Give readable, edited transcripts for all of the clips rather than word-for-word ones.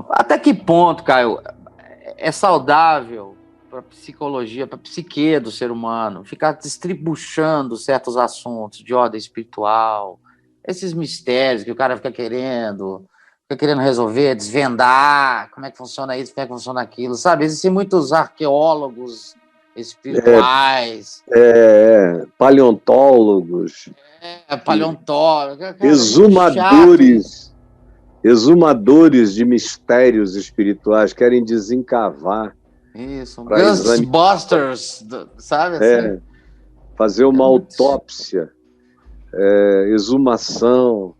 Até que ponto, Caio, é saudável para a psicologia, para a psique do ser humano, ficar destribuchando certos assuntos de ordem espiritual, esses mistérios que o cara fica querendo resolver, desvendar, como é que funciona isso, como é que funciona aquilo, sabe? Existem muitos arqueólogos espirituais, Paleontólogos, paleontólogos, cara, é muito chato isso. exumadores de mistérios espirituais, querem desencavar. Isso, Ghostbusters, sabe assim? Fazer uma autópsia, exumação.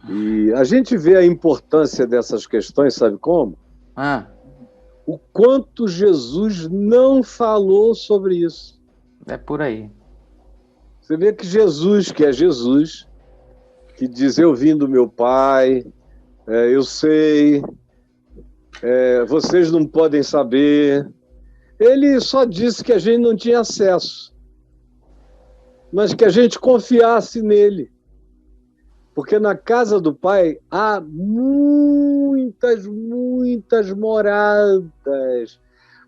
E a gente vê a importância dessas questões, sabe como? O quanto Jesus não falou sobre isso. É por aí. Você vê que Jesus, que diz, eu vim do meu Pai, eu sei, vocês não podem saber. Ele só disse que a gente não tinha acesso, mas que a gente confiasse nele. Porque na casa do Pai há muitas moradas.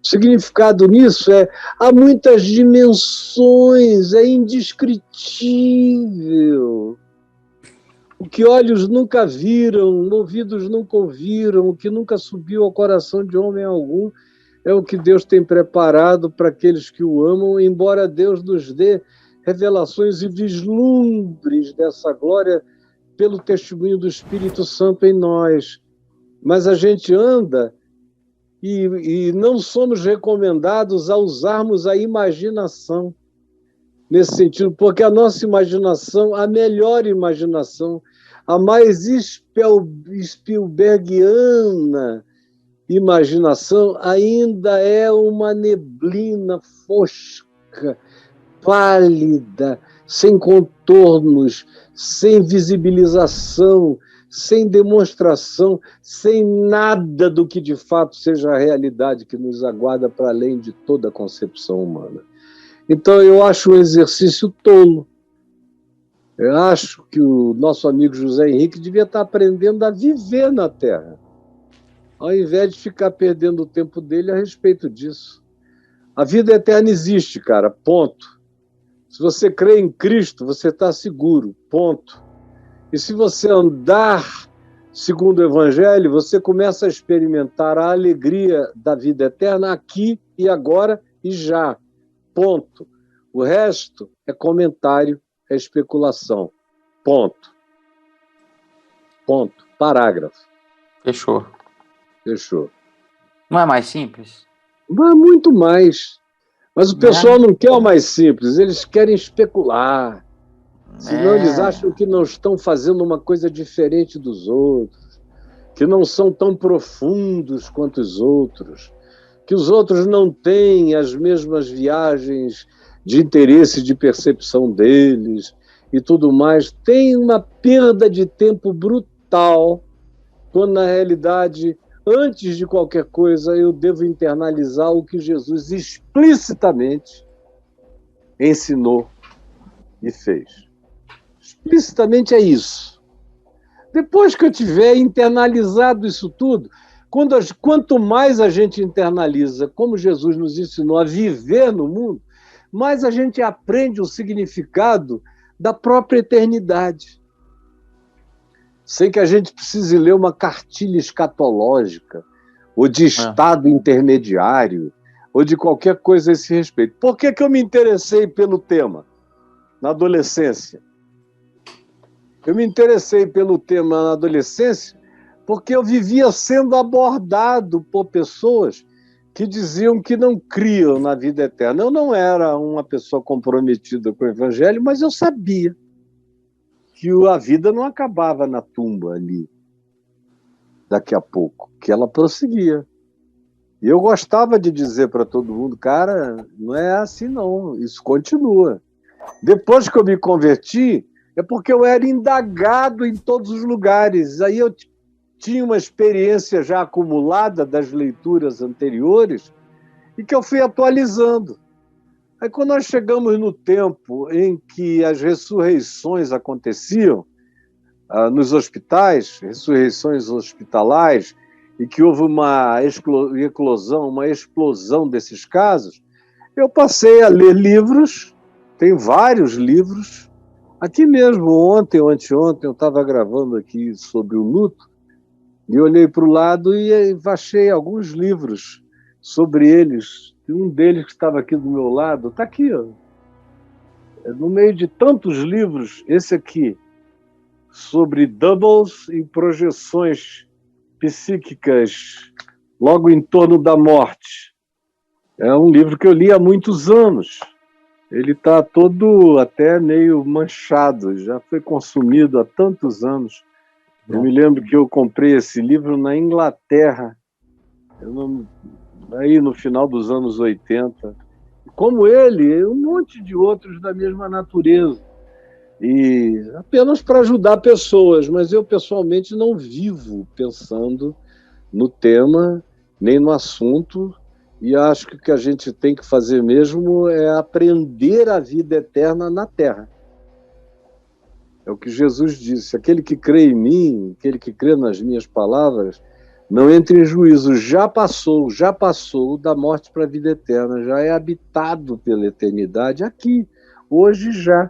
O significado nisso há muitas dimensões, é indescritível. O que olhos nunca viram, ouvidos nunca ouviram, o que nunca subiu ao coração de homem algum, é o que Deus tem preparado para aqueles que o amam, embora Deus nos dê revelações e vislumbres dessa glória pelo testemunho do Espírito Santo em nós. Mas a gente anda e não somos recomendados a usarmos a imaginação nesse sentido, porque a nossa imaginação, a melhor imaginação, a mais Spielbergiana imaginação, ainda é uma neblina fosca, pálida, sem contornos, sem visibilização, sem demonstração, sem nada do que de fato seja a realidade que nos aguarda para além de toda a concepção humana. Então eu acho um exercício tolo. Eu acho que o nosso amigo José Henrique devia estar aprendendo a viver na Terra, ao invés de ficar perdendo o tempo dele a respeito disso. A vida eterna existe, cara, ponto. Se você crê em Cristo, você está seguro, ponto. E se você andar segundo o Evangelho, você começa a experimentar a alegria da vida eterna aqui e agora e já, ponto. O resto é comentário, é especulação, ponto. Ponto. Parágrafo. Fechou. Não é mais simples? Não é muito mais. Mas o pessoal não quer o mais simples, eles querem especular. Senão eles acham que não estão fazendo uma coisa diferente dos outros, que não são tão profundos quanto os outros, que os outros não têm as mesmas viagens de interesse, de percepção deles e tudo mais. Tem uma perda de tempo brutal, quando na realidade, antes de qualquer coisa, eu devo internalizar o que Jesus explicitamente ensinou e fez. Explicitamente é isso. Depois que eu tiver internalizado isso tudo, quanto mais a gente internaliza, como Jesus nos ensinou a viver no mundo, mais a gente aprende o significado da própria eternidade. Sem que a gente precise ler uma cartilha escatológica, ou de estado intermediário, ou de qualquer coisa a esse respeito. Por que eu me interessei pelo tema na adolescência? Eu me interessei pelo tema na adolescência porque eu vivia sendo abordado por pessoas que diziam que não criam na vida eterna. Eu não era uma pessoa comprometida com o Evangelho, mas eu sabia que a vida não acabava na tumba ali, daqui a pouco, que ela prosseguia. E eu gostava de dizer para todo mundo, cara, não é assim não, isso continua. Depois que eu me converti, é porque eu era indagado em todos os lugares. Aí eu tinha uma experiência já acumulada das leituras anteriores e que eu fui atualizando. Aí quando nós chegamos no tempo em que as ressurreições aconteciam nos hospitais, ressurreições hospitalares, e que houve uma eclosão, uma explosão desses casos, eu passei a ler livros, tem vários livros. Aqui mesmo, ontem ou anteontem, eu estava gravando aqui sobre o luto, e olhei para o lado e achei alguns livros sobre eles. E um deles que estava aqui do meu lado, está aqui, ó. No meio de tantos livros, esse aqui, sobre doubles e projeções psíquicas logo em torno da morte. É um livro que eu li há muitos anos. Ele está todo até meio manchado, já foi consumido há tantos anos. Eu me lembro que eu comprei esse livro na Inglaterra, aí no final dos anos 80. Como ele, um monte de outros da mesma natureza. E apenas para ajudar pessoas, mas eu pessoalmente não vivo pensando no tema, nem no assunto, e acho que o que a gente tem que fazer mesmo é aprender a vida eterna na Terra. É o que Jesus disse: aquele que crê em mim, aquele que crê nas minhas palavras, não entra em juízo, já passou da morte para a vida eterna, já é habitado pela eternidade aqui, hoje já.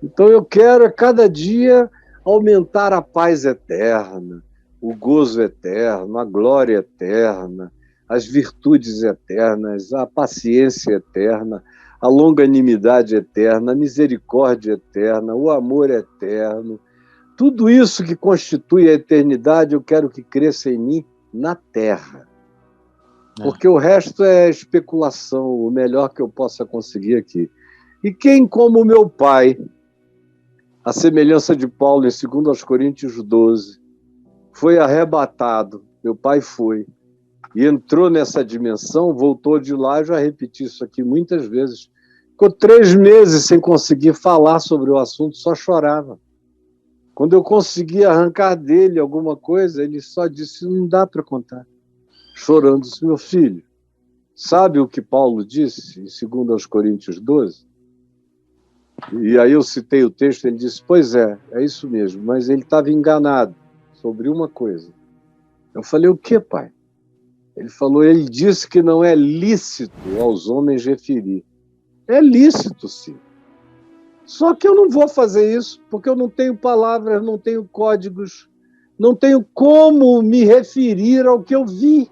Então eu quero a cada dia aumentar a paz eterna, o gozo eterno, a glória eterna, as virtudes eternas, a paciência eterna, a longanimidade eterna, a misericórdia eterna, o amor eterno. Tudo isso que constitui a eternidade, eu quero que cresça em mim na Terra. Porque o resto é especulação, o melhor que eu possa conseguir aqui. E quem, como meu pai, a semelhança de Paulo em 2 Coríntios 12, foi arrebatado, meu pai foi, e entrou nessa dimensão, voltou de lá, já repeti isso aqui muitas vezes, ficou 3 meses sem conseguir falar sobre o assunto, só chorava. Quando eu consegui arrancar dele alguma coisa, ele só disse: não dá para contar. Chorando, disse: meu filho, sabe o que Paulo disse em 2 Coríntios 12? E aí eu citei o texto, ele disse: pois é isso mesmo, mas ele estava enganado sobre uma coisa. Eu falei: o que, pai? Ele falou: ele disse que não é lícito aos homens referir. É lícito, sim. Só que eu não vou fazer isso, porque eu não tenho palavras, não tenho códigos, não tenho como me referir ao que eu vi,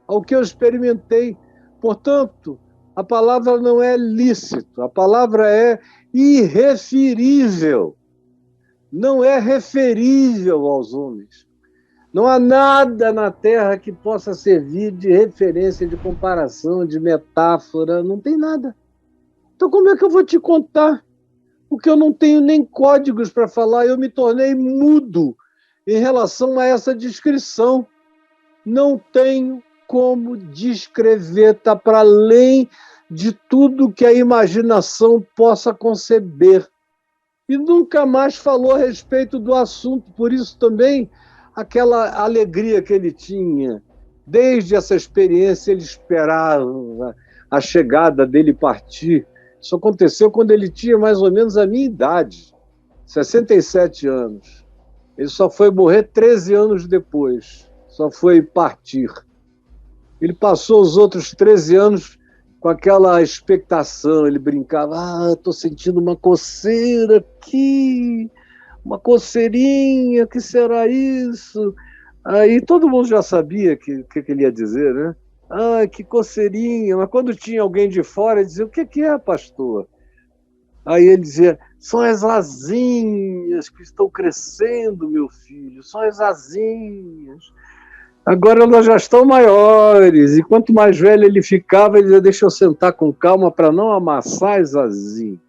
ao que eu experimentei. Portanto, a palavra não é lícito, a palavra é irreferível, não é referível aos homens. Não há nada na Terra que possa servir de referência, de comparação, de metáfora, não tem nada. Então como é que eu vou te contar? Porque eu não tenho nem códigos para falar, eu me tornei mudo em relação a essa descrição. Não tenho como descrever, está para além de tudo que a imaginação possa conceber. E nunca mais falou a respeito do assunto, por isso também aquela alegria que ele tinha. Desde essa experiência ele esperava a chegada dele partir. Isso aconteceu quando ele tinha mais ou menos a minha idade, 67 anos. Ele só foi morrer 13 anos depois, só foi partir. Ele passou os outros 13 anos com aquela expectação, ele brincava: estou sentindo uma coceira aqui, uma coceirinha, o que será isso? Aí todo mundo já sabia o que ele ia dizer, né? Que coceirinha. Mas quando tinha alguém de fora, ele dizia: o que é, pastor? Aí ele dizia: são as asinhas que estão crescendo, meu filho, são as asinhas. Agora elas já estão maiores, e quanto mais velho ele ficava, ele dizia: deixa eu sentar com calma para não amassar as asinhas.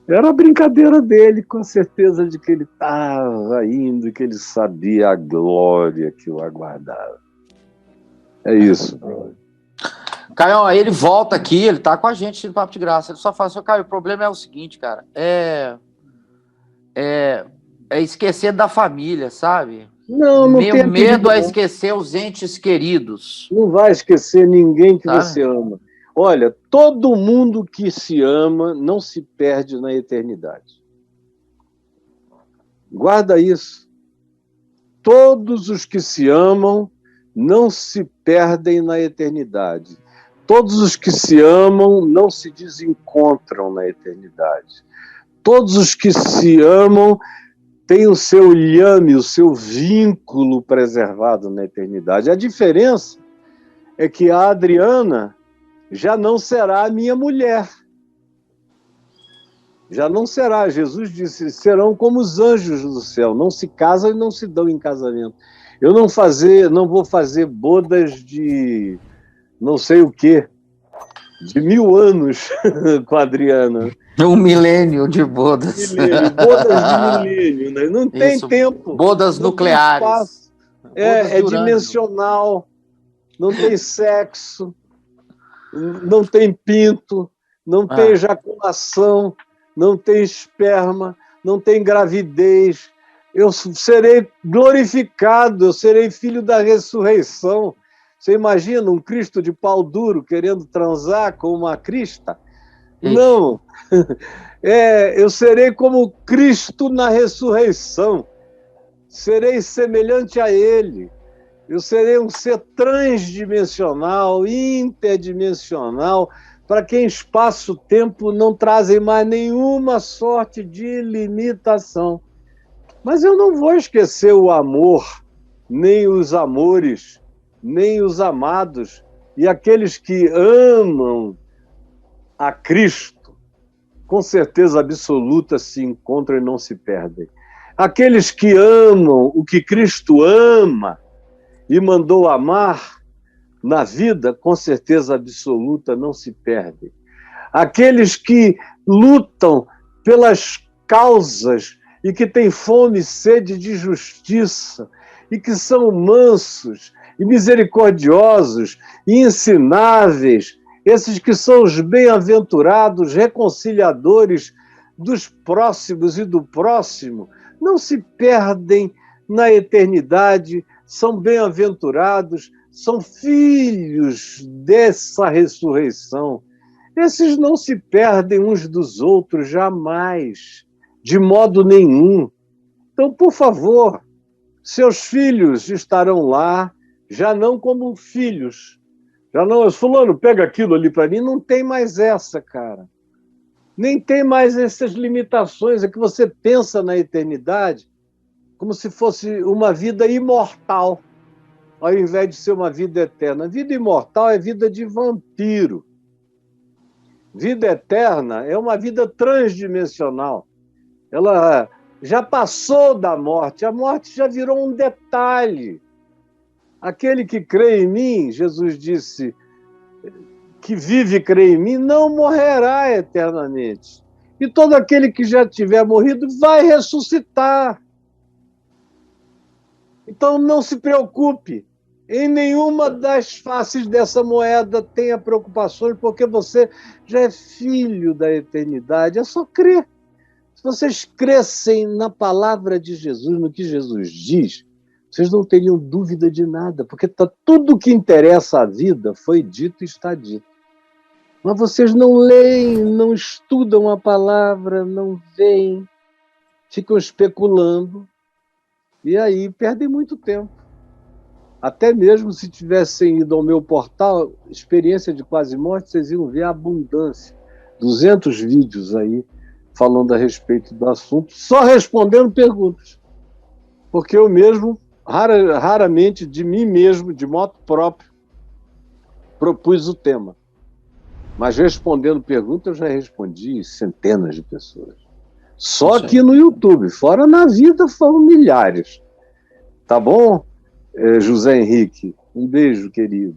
Era a brincadeira dele, com a certeza de que ele estava indo e que ele sabia a glória que o aguardava. É isso. Caio, aí ele volta aqui, ele tá com a gente no Papo de Graça. Ele só fala assim: Caio, o problema é o seguinte, cara, é esquecer da família, sabe? Não Meu medo é esquecer os entes queridos. Não vai esquecer ninguém que você ama. Olha, todo mundo que se ama não se perde na eternidade. Guarda isso. todos os que se amam não se perdem na eternidade. Todos os que se amam não se desencontram na eternidade. Todos os que se amam têm o seu lhame, o seu vínculo preservado na eternidade. A diferença é que a Adriana já não será a minha mulher. Já não será. Jesus disse, serão como os anjos do céu, não se casam e não se dão em casamento. Eu não vou fazer bodas de não sei o quê, de 1000 anos com a Adriana. Um milênio de bodas. Bodas de milênio, né? Não tem tempo. Bodas nucleares. É dimensional, não tem sexo, não tem pinto, não tem ejaculação, não tem esperma, não tem gravidez. Eu serei glorificado, eu serei filho da ressurreição. Você imagina um Cristo de pau duro querendo transar com uma crista? Não. Eu serei como Cristo na ressurreição. Serei semelhante a Ele. Eu serei um ser transdimensional, interdimensional, para quem espaço-tempo não trazem mais nenhuma sorte de limitação. Mas eu não vou esquecer o amor, nem os amores, nem os amados, e aqueles que amam a Cristo, com certeza absoluta se encontram e não se perdem. Aqueles que amam o que Cristo ama e mandou amar na vida, com certeza absoluta não se perdem. Aqueles que lutam pelas causas e que têm fome e sede de justiça e que são mansos e misericordiosos e ensináveis, esses que são os bem-aventurados, reconciliadores dos próximos e do próximo, não se perdem na eternidade, são bem-aventurados, são filhos dessa ressurreição. Esses não se perdem uns dos outros jamais, de modo nenhum. Então, por favor, seus filhos estarão lá, já não como filhos. Já não, fulano, pega aquilo ali para mim, não tem mais essa, cara. Nem tem mais essas limitações, é que você pensa na eternidade como se fosse uma vida imortal, ao invés de ser uma vida eterna. Vida imortal é vida de vampiro. Vida eterna é uma vida transdimensional. Ela já passou da morte, a morte já virou um detalhe. Aquele que crê em mim, Jesus disse, que vive e crê em mim, não morrerá eternamente. E todo aquele que já tiver morrido vai ressuscitar. Então não se preocupe. Em nenhuma das faces dessa moeda tenha preocupações, porque você já é filho da eternidade. É só crer. Se vocês crescem na palavra de Jesus, no que Jesus diz, vocês não teriam dúvida de nada, porque tudo que interessa à vida foi dito e está dito. Mas vocês não leem, não estudam a palavra, não veem, ficam especulando, e aí perdem muito tempo. Até mesmo se tivessem ido ao meu portal, Experiência de Quase Morte, vocês iam ver a abundância. 200 vídeos aí falando a respeito do assunto, só respondendo perguntas. Porque eu mesmo, raramente, de mim mesmo, de moto próprio, propus o tema. Mas respondendo perguntas, eu já respondi centenas de pessoas. Só aqui no YouTube, fora na vida foram milhares. Tá bom? José Henrique, um beijo, querido.